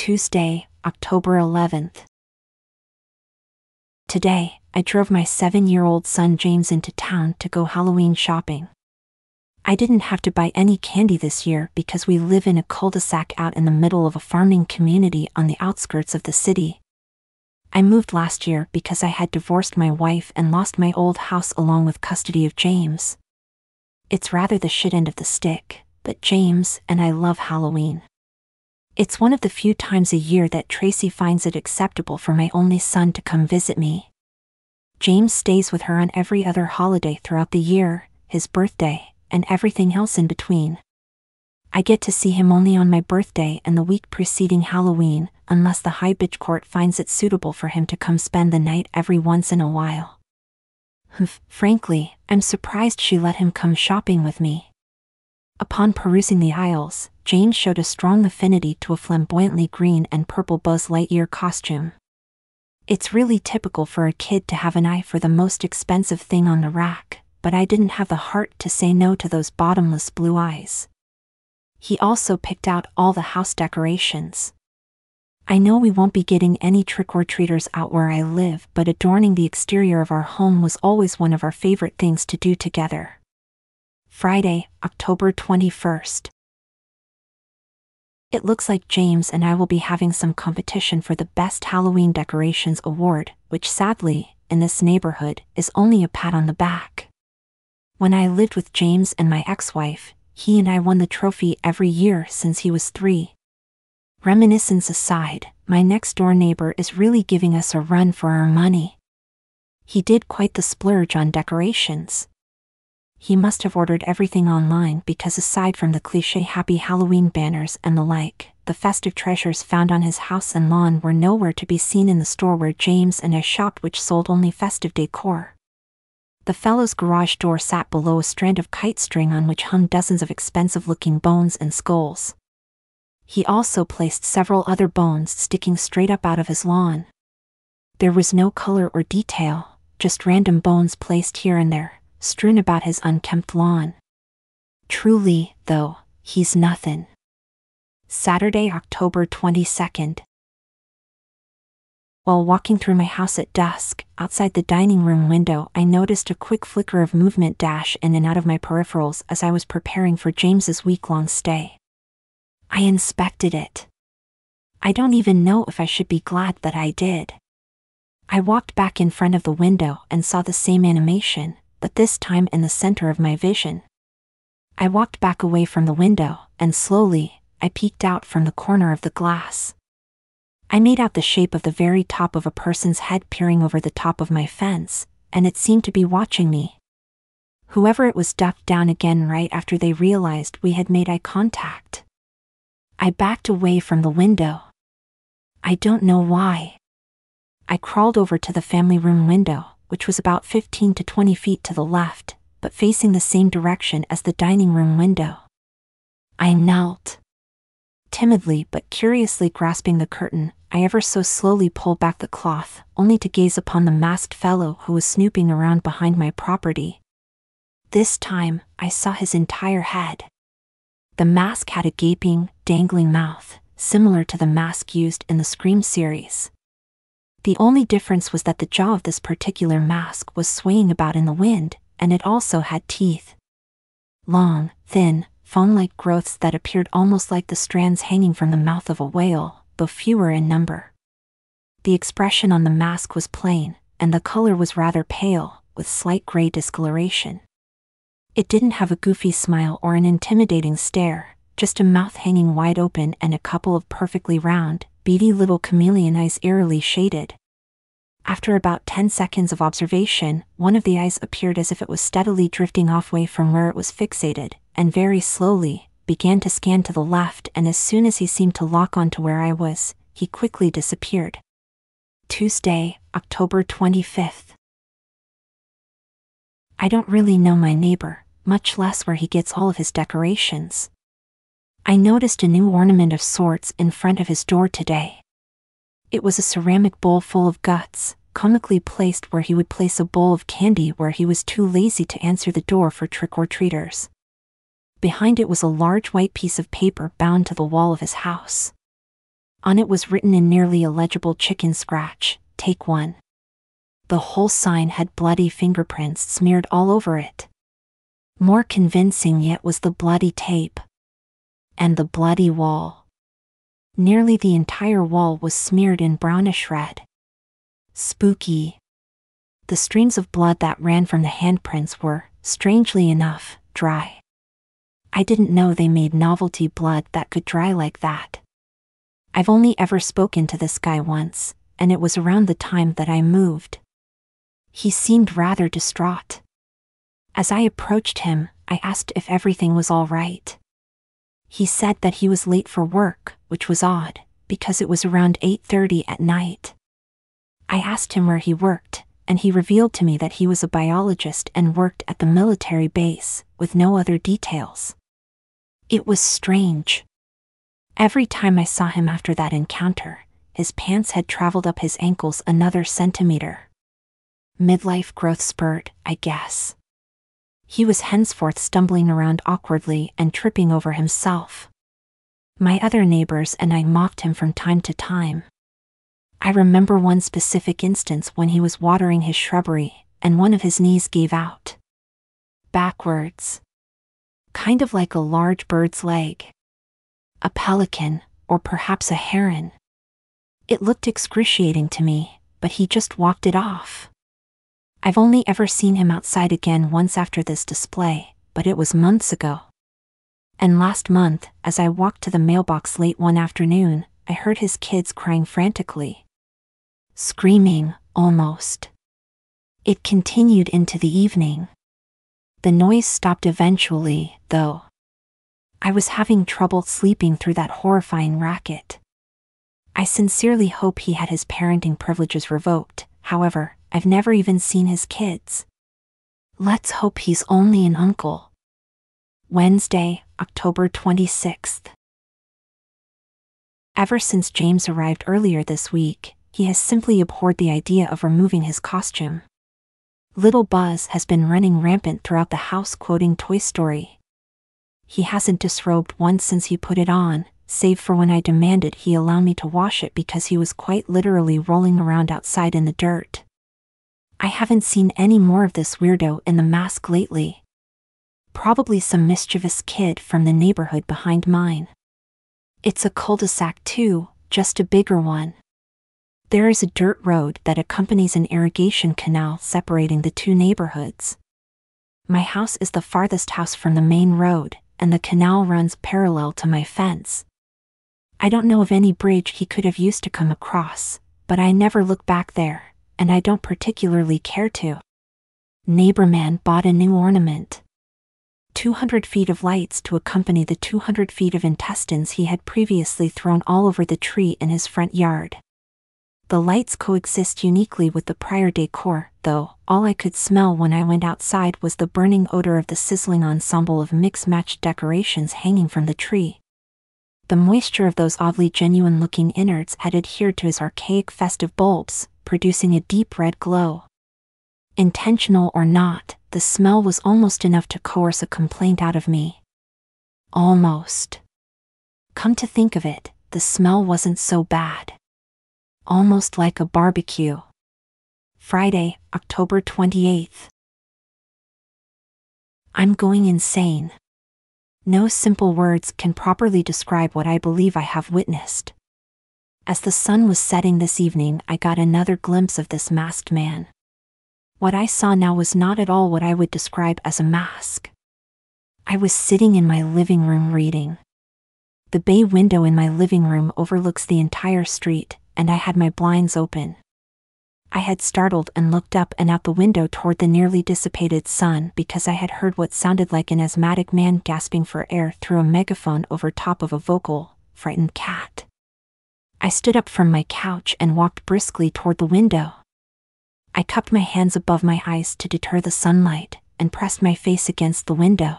Tuesday, October 11th. Today, I drove my 7-year-old son James into town to go Halloween shopping. I didn't have to buy any candy this year because we live in a cul-de-sac out in the middle of a farming community on the outskirts of the city. I moved last year because I had divorced my wife and lost my old house along with custody of James. It's rather the shit end of the stick, but James and I love Halloween. It's one of the few times a year that Tracy finds it acceptable for my only son to come visit me. James stays with her on every other holiday throughout the year, his birthday, and everything else in between. I get to see him only on my birthday and the week preceding Halloween, unless the High Bitch Court finds it suitable for him to come spend the night every once in a while. Frankly, I'm surprised she let him come shopping with me. Upon perusing the aisles, James showed a strong affinity to a flamboyantly green and purple Buzz Lightyear costume. It's really typical for a kid to have an eye for the most expensive thing on the rack, but I didn't have the heart to say no to those bottomless blue eyes. He also picked out all the house decorations. I know we won't be getting any trick-or-treaters out where I live, but adorning the exterior of our home was always one of our favorite things to do together. Friday, October 21st. It looks like James and I will be having some competition for the Best Halloween Decorations Award, which sadly, in this neighborhood, is only a pat on the back. When I lived with James and my ex-wife, he and I won the trophy every year since he was 3. Reminiscence aside, my next-door neighbor is really giving us a run for our money. He did quite the splurge on decorations. He must have ordered everything online because aside from the cliché Happy Halloween banners and the like, the festive treasures found on his house and lawn were nowhere to be seen in the store where James and I shopped, which sold only festive decor. The fellow's garage door sat below a strand of kite string on which hung dozens of expensive-looking bones and skulls. He also placed several other bones sticking straight up out of his lawn. There was no color or detail, just random bones placed here and there, strewn about his unkempt lawn. Truly, though, he's nothin'. Saturday, October 22nd. While walking through my house at dusk, outside the dining room window I noticed a quick flicker of movement dash in and out of my peripherals as I was preparing for James's week-long stay. I inspected it. I don't even know if I should be glad that I did. I walked back in front of the window and saw the same animation, but this time in the center of my vision. I walked back away from the window, and slowly, I peeked out from the corner of the glass. I made out the shape of the very top of a person's head peering over the top of my fence, and it seemed to be watching me. Whoever it was ducked down again right after they realized we had made eye contact. I backed away from the window. I don't know why. I crawled over to the family room window, which was about 15 to 20 feet to the left, but facing the same direction as the dining room window. I knelt. Timidly but curiously grasping the curtain, I ever so slowly pulled back the cloth, only to gaze upon the masked fellow who was snooping around behind my property. This time, I saw his entire head. The mask had a gaping, dangling mouth, similar to the mask used in the Scream series. The only difference was that the jaw of this particular mask was swaying about in the wind, and it also had teeth. Long, thin, fawn-like growths that appeared almost like the strands hanging from the mouth of a whale, though fewer in number. The expression on the mask was plain, and the color was rather pale, with slight gray discoloration. It didn't have a goofy smile or an intimidating stare, just a mouth hanging wide open and a couple of perfectly round, beady little chameleon eyes eerily shaded. After about 10 seconds of observation, one of the eyes appeared as if it was steadily drifting off away from where it was fixated, and very slowly, began to scan to the left, and as soon as he seemed to lock onto where I was, he quickly disappeared. Tuesday, October 25th. I don't really know my neighbor, much less where he gets all of his decorations. I noticed a new ornament of sorts in front of his door today. It was a ceramic bowl full of guts, comically placed where he would place a bowl of candy where he was too lazy to answer the door for trick-or-treaters. Behind it was a large white piece of paper bound to the wall of his house. On it was written in nearly illegible chicken scratch, "Take one." The whole sign had bloody fingerprints smeared all over it. More convincing yet was the bloody tape. And the bloody wall. Nearly the entire wall was smeared in brownish red. Spooky. The streams of blood that ran from the handprints were, strangely enough, dry. I didn't know they made novelty blood that could dry like that. I've only ever spoken to this guy once, and it was around the time that I moved. He seemed rather distraught. As I approached him, I asked if everything was all right. He said that he was late for work, which was odd, because it was around 8:30 at night. I asked him where he worked, and he revealed to me that he was a biologist and worked at the military base, with no other details. It was strange. Every time I saw him after that encounter, his pants had traveled up his ankles another centimeter. Midlife growth spurt, I guess. He was henceforth stumbling around awkwardly and tripping over himself. My other neighbors and I mocked him from time to time. I remember one specific instance when he was watering his shrubbery, and one of his knees gave out. Backwards. Kind of like a large bird's leg. A pelican, or perhaps a heron. It looked excruciating to me, but he just walked it off. I've only ever seen him outside again once after this display, but it was months ago. And last month, as I walked to the mailbox late one afternoon, I heard his kids crying frantically. Screaming, almost. It continued into the evening. The noise stopped eventually, though. I was having trouble sleeping through that horrifying racket. I sincerely hope he had his parenting privileges revoked, however, I've never even seen his kids. Let's hope he's only an uncle. Wednesday, October 26th. Ever since James arrived earlier this week, he has simply abhorred the idea of removing his costume. Little Buzz has been running rampant throughout the house quoting Toy Story. He hasn't disrobed once since he put it on, save for when I demanded he allow me to wash it because he was quite literally rolling around outside in the dirt. I haven't seen any more of this weirdo in the mask lately. Probably some mischievous kid from the neighborhood behind mine. It's a cul-de-sac too, just a bigger one. There is a dirt road that accompanies an irrigation canal separating the two neighborhoods. My house is the farthest house from the main road, and the canal runs parallel to my fence. I don't know of any bridge he could have used to come across, but I never look back there, and I don't particularly care to. Neighborman bought a new ornament. 200 feet of lights to accompany the 200 feet of intestines he had previously thrown all over the tree in his front yard. The lights coexist uniquely with the prior decor, though all I could smell when I went outside was the burning odor of the sizzling ensemble of mix-matched decorations hanging from the tree. The moisture of those oddly genuine-looking innards had adhered to his archaic festive bulbs, producing a deep red glow. Intentional or not, the smell was almost enough to coerce a complaint out of me. Almost. Come to think of it, the smell wasn't so bad. Almost like a barbecue. Friday, October 28th. I'm going insane. No simple words can properly describe what I believe I have witnessed. As the sun was setting this evening, I got another glimpse of this masked man. What I saw now was not at all what I would describe as a mask. I was sitting in my living room reading. The bay window in my living room overlooks the entire street, and I had my blinds open. I had startled and looked up and out the window toward the nearly dissipated sun because I had heard what sounded like an asthmatic man gasping for air through a megaphone over top of a vocal, frightened cat. I stood up from my couch and walked briskly toward the window. I cupped my hands above my eyes to deter the sunlight, and pressed my face against the window.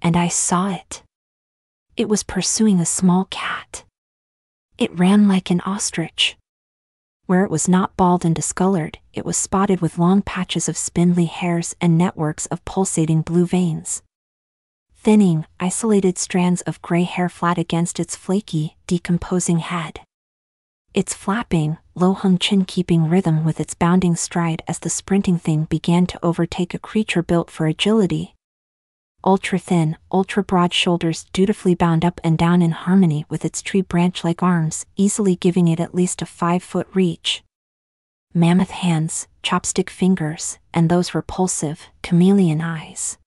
And I saw it. It was pursuing a small cat. It ran like an ostrich. Where it was not bald and discolored, it was spotted with long patches of spindly hairs and networks of pulsating blue veins. thinning, isolated strands of gray hair flat against its flaky, decomposing head. Its flapping, low-hung chin keeping rhythm with its bounding stride as the sprinting thing began to overtake a creature built for agility. Ultra-thin, ultra-broad shoulders dutifully bound up and down in harmony with its tree branch-like arms, easily giving it at least a 5-foot reach. Mammoth hands, chopstick fingers, and those repulsive, chameleon eyes.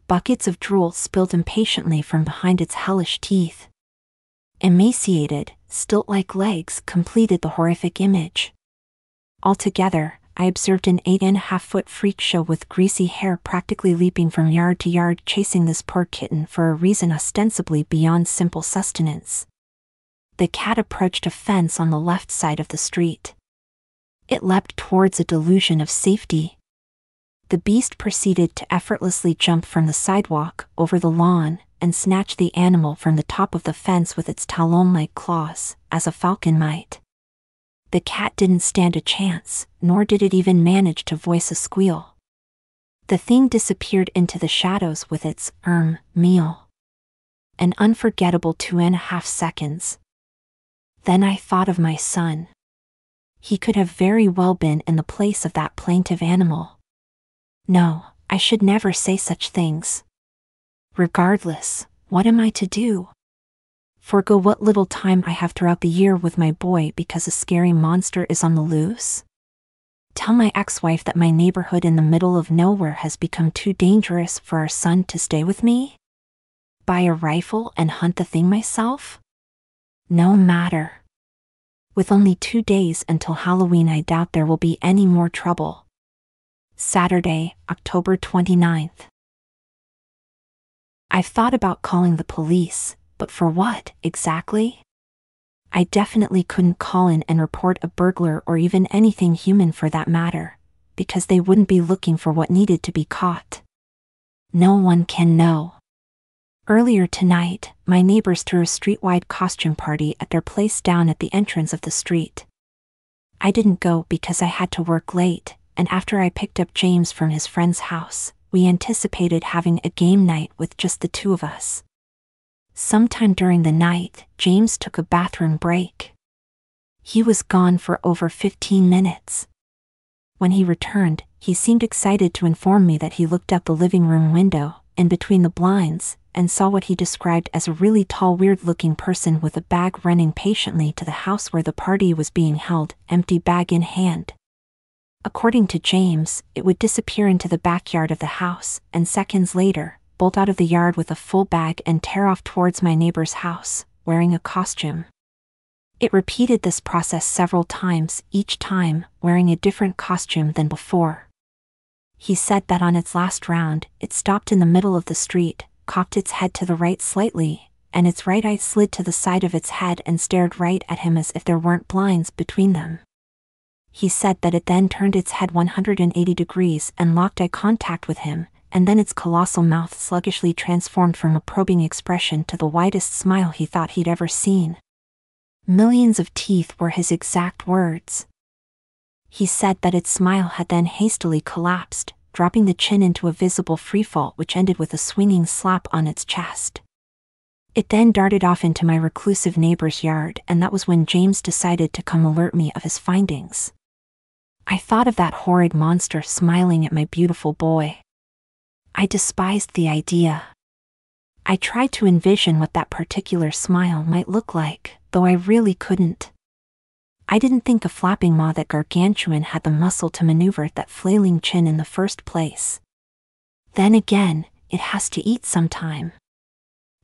Buckets of drool spilled impatiently from behind its hellish teeth. Emaciated, stilt-like legs completed the horrific image. Altogether, I observed an 8.5-foot freak show with greasy hair practically leaping from yard to yard chasing this poor kitten for a reason ostensibly beyond simple sustenance. The cat approached a fence on the left side of the street. It leapt towards a delusion of safety. The beast proceeded to effortlessly jump from the sidewalk over the lawn and snatch the animal from the top of the fence with its talon-like claws, as a falcon might. The cat didn't stand a chance, nor did it even manage to voice a squeal. The thing disappeared into the shadows with its, meal. An unforgettable 2.5 seconds. Then I thought of my son. He could have very well been in the place of that plaintive animal. No, I should never say such things. Regardless, what am I to do? Forgo what little time I have throughout the year with my boy because a scary monster is on the loose? Tell my ex-wife that my neighborhood in the middle of nowhere has become too dangerous for our son to stay with me? Buy a rifle and hunt the thing myself? No matter. With only 2 days until Halloween, I doubt there will be any more trouble. Saturday, October 29th. I've thought about calling the police, but for what, exactly? I definitely couldn't call in and report a burglar or even anything human for that matter, because they wouldn't be looking for what needed to be caught. No one can know. Earlier tonight, my neighbors threw a street-wide costume party at their place down at the entrance of the street. I didn't go because I had to work late, and after I picked up James from his friend's house, we anticipated having a game night with just the two of us. Sometime during the night, James took a bathroom break. He was gone for over 15 minutes. When he returned, he seemed excited to inform me that he looked out the living room window, in between the blinds, and saw what he described as a really tall, weird-looking person with a bag running patiently to the house where the party was being held, empty bag in hand. According to James, it would disappear into the backyard of the house, and seconds later, bolt out of the yard with a full bag and tear off towards my neighbor's house, wearing a costume. It repeated this process several times, each time wearing a different costume than before. He said that on its last round, it stopped in the middle of the street, cocked its head to the right slightly, and its right eye slid to the side of its head and stared right at him as if there weren't blinds between them. He said that it then turned its head 180 degrees and locked eye contact with him, and then its colossal mouth sluggishly transformed from a probing expression to the widest smile he thought he'd ever seen. Millions of teeth were his exact words. He said that its smile had then hastily collapsed, dropping the chin into a visible freefall which ended with a swinging slap on its chest. It then darted off into my reclusive neighbor's yard, and that was when James decided to come alert me of his findings. I thought of that horrid monster smiling at my beautiful boy. I despised the idea. I tried to envision what that particular smile might look like, though I really couldn't. I didn't think a flapping maw that gargantuan had the muscle to maneuver that flailing chin in the first place. Then again, it has to eat sometime.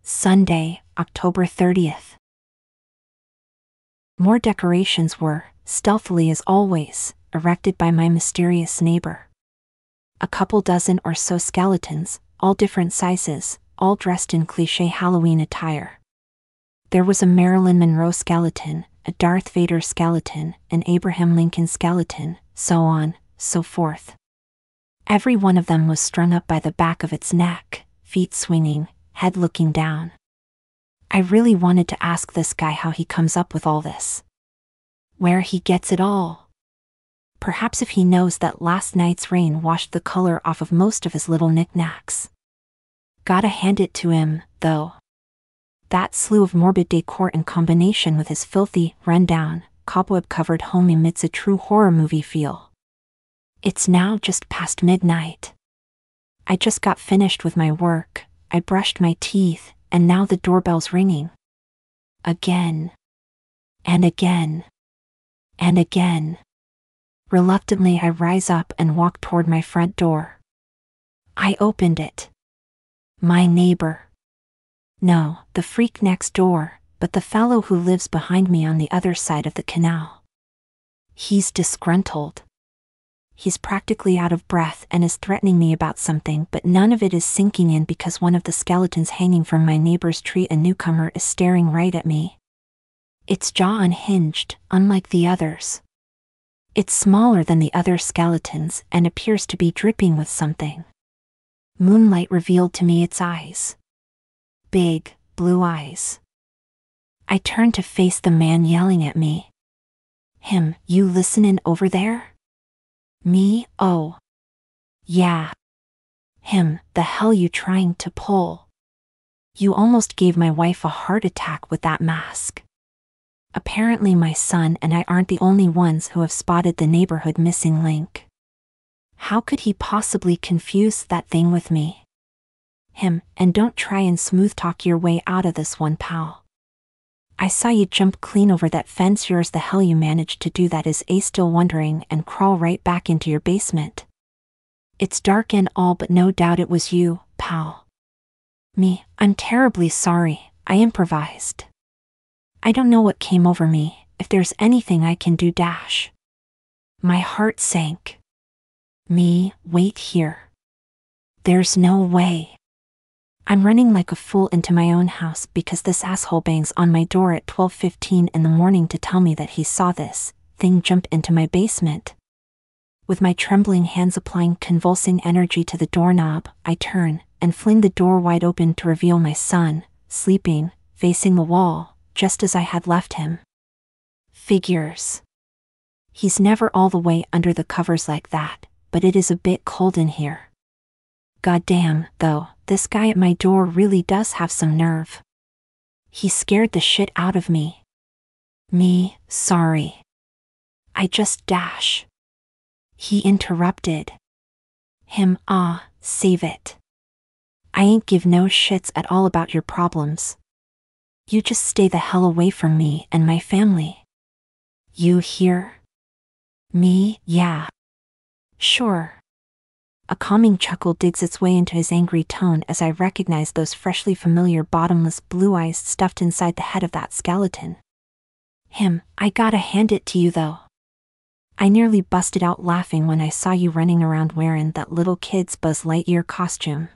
Sunday, October 30th. More decorations were, stealthily as always, erected by my mysterious neighbor. A couple dozen or so skeletons, all different sizes, all dressed in cliché Halloween attire. There was a Marilyn Monroe skeleton, a Darth Vader skeleton, an Abraham Lincoln skeleton, so on, so forth. Every one of them was strung up by the back of its neck, feet swinging, head looking down. I really wanted to ask this guy how he comes up with all this. Where he gets it all. Perhaps if he knows that last night's rain washed the color off of most of his little knickknacks. Gotta hand it to him, though. That slew of morbid decor in combination with his filthy, run-down, cobweb-covered home emits a true horror movie feel. It's now just past midnight. I just got finished with my work, I brushed my teeth, and now the doorbell's ringing. Again. And again. And again. Reluctantly, I rise up and walk toward my front door. I opened it. My neighbor. No, the freak next door, but the fellow who lives behind me on the other side of the canal. He's disgruntled. He's practically out of breath and is threatening me about something, but none of it is sinking in because one of the skeletons hanging from my neighbor's tree, a newcomer, is staring right at me. Its jaw unhinged, unlike the others. It's smaller than the other skeletons and appears to be dripping with something. Moonlight revealed to me its eyes. Big, blue eyes. I turned to face the man yelling at me. Him, you listenin' over there? Me, oh. Yeah. Him, the hell you trying to pull? You almost gave my wife a heart attack with that mask. Apparently my son and I aren't the only ones who have spotted the neighborhood missing link. How could he possibly confuse that thing with me? Him, and don't try and smooth talk your way out of this one, pal. I saw you jump clean over that fence. Yours the hell you managed to do that is A still wondering and crawl right back into your basement. It's dark and all, but no doubt it was you, pal. Me, I'm terribly sorry, I improvised. I don't know what came over me, if there's anything I can do dash. My heart sank. Me, wait here. There's no way. I'm running like a fool into my own house because this asshole bangs on my door at 12:15 in the morning to tell me that he saw this thing jump into my basement. With my trembling hands applying convulsing energy to the doorknob, I turn and fling the door wide open to reveal my son, sleeping, facing the wall, just as I had left him. Figures. He's never all the way under the covers like that, but it is a bit cold in here. Goddamn, though, this guy at my door really does have some nerve. He scared the shit out of me. Me, sorry. I just dash. He interrupted. Him, save it. I ain't give no shits at all about your problems. You just stay the hell away from me and my family. You hear? Me, yeah. Sure. A calming chuckle digs its way into his angry tone as I recognize those freshly familiar bottomless blue eyes stuffed inside the head of that skeleton. Him, I gotta hand it to you though. I nearly busted out laughing when I saw you running around wearing that little kid's Buzz Lightyear costume.